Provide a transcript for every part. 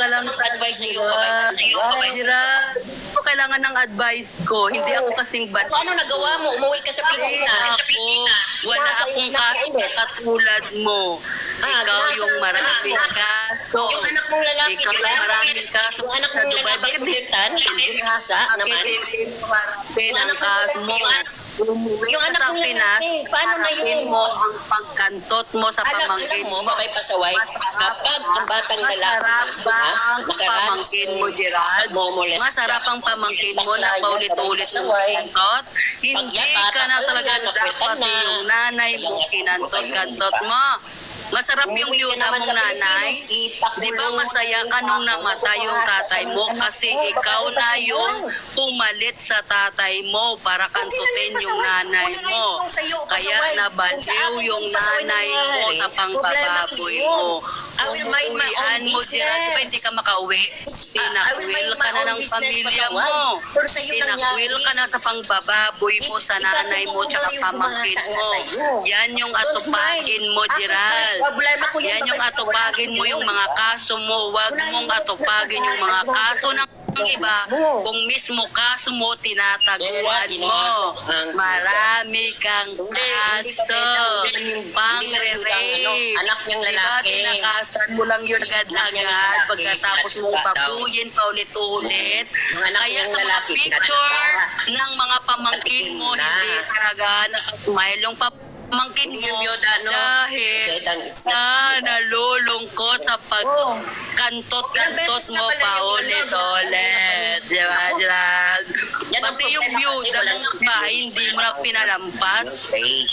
ka lang sa advice sa'yo. Ito kailangan ng advice ko. Hindi ako kasing bad. So, ano nagawa mo? Umuwi ka sa Pilipinas. Wala akong kaso katulad mo. Ikaw yung maraming kaso. Yung anak mong lalaki, ikaw diba? yung maraming kaso. Yung anak mong lalaki, Bulitan, Hasa naman. Ang kaso mo. Yung anak mong lalaki, paano na yun? Mo ang pagkantot mo sa pamangkin mo, Babay Pasaway, kapag ang batang lalaki, pamangkin mo, Gerald. Masarap ang pamangkin mo na paulit-ulit ng kantot. Hindi ka na talaga dapat yung nanay mo kinantot-kantot mo. Masarap yung yuta mong nanay. Di ba masaya ka nung namatay yung tatay mo kasi ikaw na yung pumalit sa tatay mo para kantutin yung nanay mo. Kaya nabaliw yung nanay mo sa pangbababoy mo. Uwian mo, Gerald. Di ba hindi ka makauwi? Tinakwil ka na ng pamilya mo. Tinakwil ka na sa pangbababoy mo sa nanay mo tsaka pamangkin mo. Yan yung atupagin mo, Gerald. Yan yung atupagin mo yung mga kaso mo. Huwag mong atupagin yung mga kaso ng iba. Kung mismo kaso mo, tinataguan mo. Marami kang kaso. Pang-re-rape. Anak niyang lalaki. Diba, tinakasan mo lang yun agad-agad pagkatapos mong pabuyin paulit-ulit. Kaya sa mga picture ng mga pamangkin mo, hindi talaga nakasmile yung pamangkin mo dahil na nalulungkot sa pagkantot-kantot mo paulit-ulit. Diba, Gerald? Pati yung byuda mong bahay, hindi mo na pinalampas.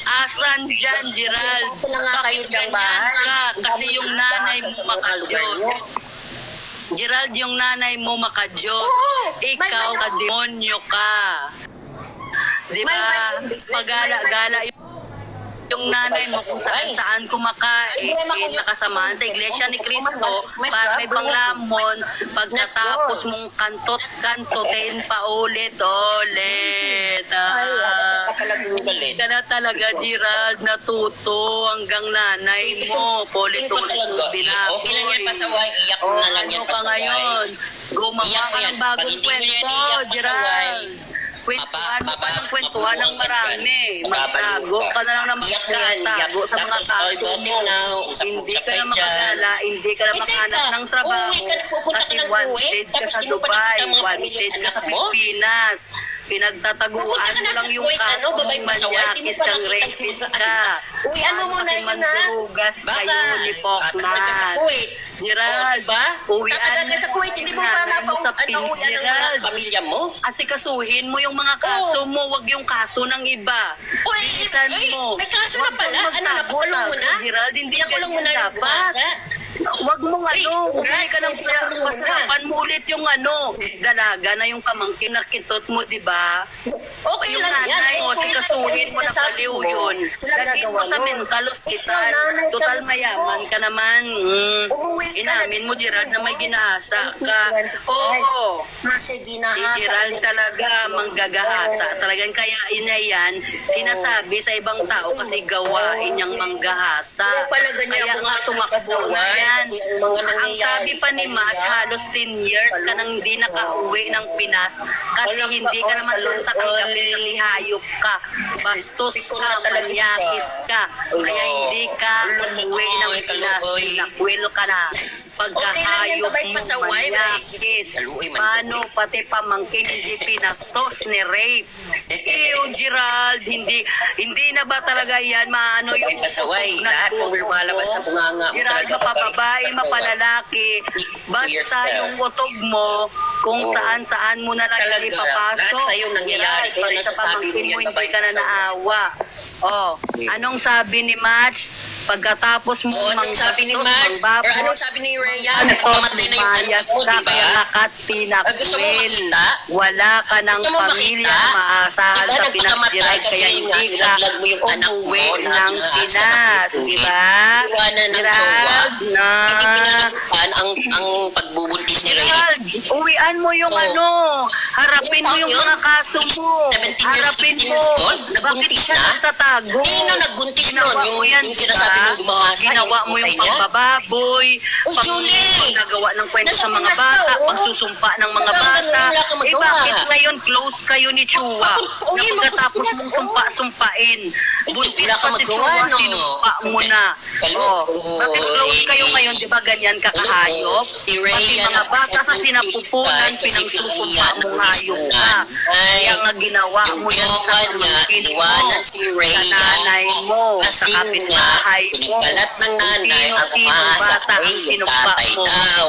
Asan dyan, Gerald? Bakit ganyan ka? Kasi yung nanay mo makadyos. Gerald, yung nanay mo makadyos. Ikaw, kademonyo ka. Diba? Pagala-gala yung nanay mo kung saan kumakain, nakasamaan sa Iglesia ni Cristo para may panglamon pagkatapos mong kantot-kantotin paulit-ulit. Hindi ka na talaga, Gerald, natuto hanggang nanay mo. Paulit-ulit mo binaboy. Okay lang yan, Pasaway. Iyak mo na lang yan, Pasaway. Ano ka ngayon? Gumawa ka ng bagong kwento, Gerald. Kwentuhan mo pa ng kwentuhan ng marami. Magtago ka na lang ng magtago sa mga kaso mo. Hindi ka na makagala, hindi ka na makahanap ng trabaho kasi wanted ka sa Dubai, wanted ka sa Pilipinas. Pinagtataguan mo lang yung kaso mong manyakis kang rapist ka. Uwian mo muna yun, ha? Mandurugas kayo ni Pokman. Gerald, uwian mo sa Kuwait, hindi mo pa napauwian ng pamilya mo? Asikasuhin mo yung mga kaso mo, wag yung kaso ng iba. Bilisan mo. May kaso na pala? Ano, napakulong mo na? Gerald, hindi nakulong mo na dapat. Wag mong huwag ka ng pasarapan mo ulit yung dalaga na yung pamangkin na kitot mo, di ba? Okay yung lang yan. Nanay mo, sikasuhin mo na baliw yun. Lagin mo sa mental hospital. Total mayaman ka naman. Inamin mo, Gerald, na may ginaasa ka. Oo. Si Gerald talaga manggagahasa. Talagang kaya yan, sinasabi sa ibang tao kasi gawain niyang manggahasa. Kaya nga tumakbo na yan. Ang sabi pa ni Mas, halos 10 years ka nang hindi nakauwi ng Pinas kasi hindi ka naman luntak ang gabi kasi hayop ka. Bastos ka, manyakis ka. Kaya hindi ka umuwi ng Pinas. Nakwil ka na. Pagkahayop mo manyakis. Paano pati pamangkin hindi pinastos ni rape? Gerald, hindi na ba talaga yan maano yung Pasaway? Lahat kung lumalabas sa bunganga mo Gerald, mapababae, mapalalaki. Basta yung utog mo, kung saan-saan mo na lang ipapasok. Lahat tayo nangyayari. Kaya sa nasasabi mo pamangkin mo, yan, hindi ka na naawa. Anong sabi ni Match? Pagkatapos mo anong sabi ni Max? Or anong sabi ni Rhea? Nagpamatay na yung anak mo, di ba? Kaya nakatina Gusto mo makita? Wala ka ng pamilya maasahan sa Pinas, Gerald. Kaya hindi ka umuwi ng Pinas, di ba? Iwanan ng jowa. Hindi pinalakupan ang pagbubuntis ni Rhea. Uwian Harapin mo yung harapin mo yung mga kaso mo. 17 years, Harapin 16 mo. years old, Bakit nagbuntis siya na? nagtatago? Nung nagbuntis Ginawa nun, mo yan, yung sinasabi diba? ng gumahasa, Ginawa mo yung pangbababoy, Uy, Julie! nagawa ng kwento Nasa sa mga Pinas bata, ka, oh. pagsusumpa ng mga Hanggang bata. ganun, wala kang magawa. Bakit ngayon close kayo ni Chua? Uy, Na pagkatapos magpustilas, mong oh. sumpa-sumpain, buntis wala pa kang si magawa, Chua, no? sinumpa mo na. Bakit close kayo ngayon? Di ba ganyan kakahayop? Si Ray, Pati mga bata sa sinapupunan, pinangsusumpa mo hayop ka. Kaya nga ginawa mo yan sa pamangkin mo, si Ray, sa nanay mo, sa kasi nga, kapitbahay mo. pinagkalat ng nanay, ang Sino-sino umasa bata ang ay yung sinumpa tatay mo. daw.